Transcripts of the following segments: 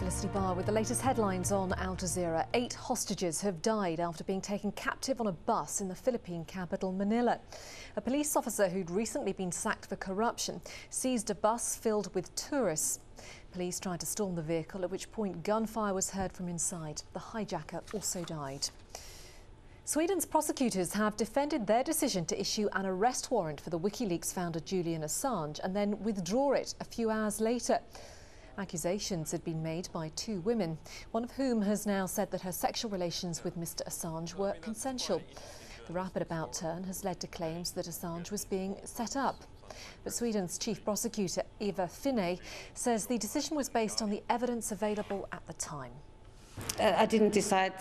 Felicity Barr with the latest headlines on Al Jazeera. 8 hostages have died after being taken captive on a bus in the Philippine capital, Manila. A police officer who'd recently been sacked for corruption seized a bus filled with tourists. Police tried to storm the vehicle, at which point gunfire was heard from inside. The hijacker also died. Sweden's prosecutors have defended their decision to issue an arrest warrant for the WikiLeaks founder Julian Assange and then withdraw it a few hours later. Accusations had been made by 2 women, one of whom has now said that her sexual relations with Mr. Assange were consensual. The rapid about-turn has led to claims that Assange was being set up. But Sweden's chief prosecutor, Eva Finney, says the decision was based on the evidence available at the time. I didn't decide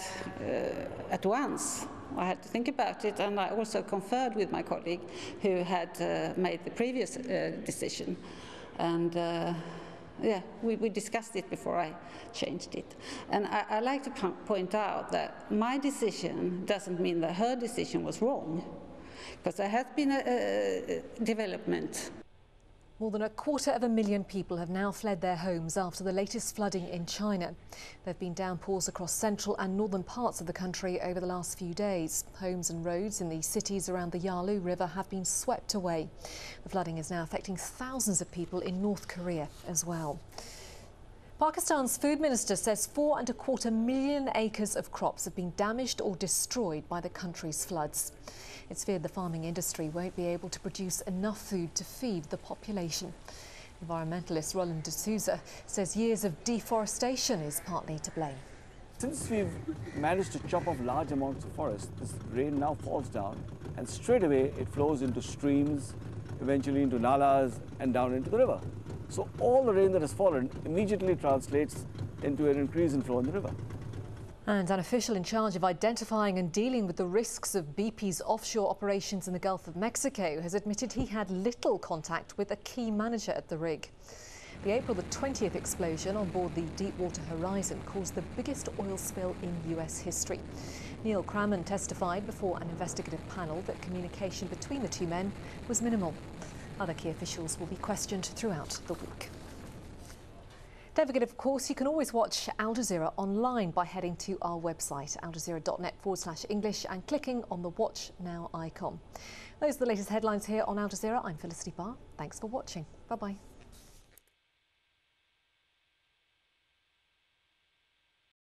at once. I had to think about it, and I also conferred with my colleague who had made the previous decision. And yeah, we discussed it before I changed it. And I like to point out that my decision doesn't mean that her decision was wrong, because there has been a development. More than 250,000 people have now fled their homes after the latest flooding in China. There have been downpours across central and northern parts of the country over the last few days. Homes and roads in the cities around the Yalu River have been swept away. The flooding is now affecting thousands of people in North Korea as well. Pakistan's food minister says 4.25 million acres of crops have been damaged or destroyed by the country's floods. It's feared the farming industry won't be able to produce enough food to feed the population. Environmentalist Roland D'Souza says years of deforestation is partly to blame. Since we've managed to chop off large amounts of forest, this rain now falls down and straight away it flows into streams, eventually into nalas and down into the river. So all the rain that has fallen immediately translates into an increase in flow in the river. And an official in charge of identifying and dealing with the risks of BP's offshore operations in the Gulf of Mexico has admitted he had little contact with a key manager at the rig. The April the 20th explosion on board the Deepwater Horizon caused the biggest oil spill in US history. Neil Crammond testified before an investigative panel that communication between the 2 men was minimal. Other key officials will be questioned throughout the week. Don't forget, of course, you can always watch Al Jazeera online by heading to our website, aljazeera.net/English, and clicking on the Watch Now icon. Those are the latest headlines here on Al Jazeera. I'm Felicity Barr. Thanks for watching. Bye-bye.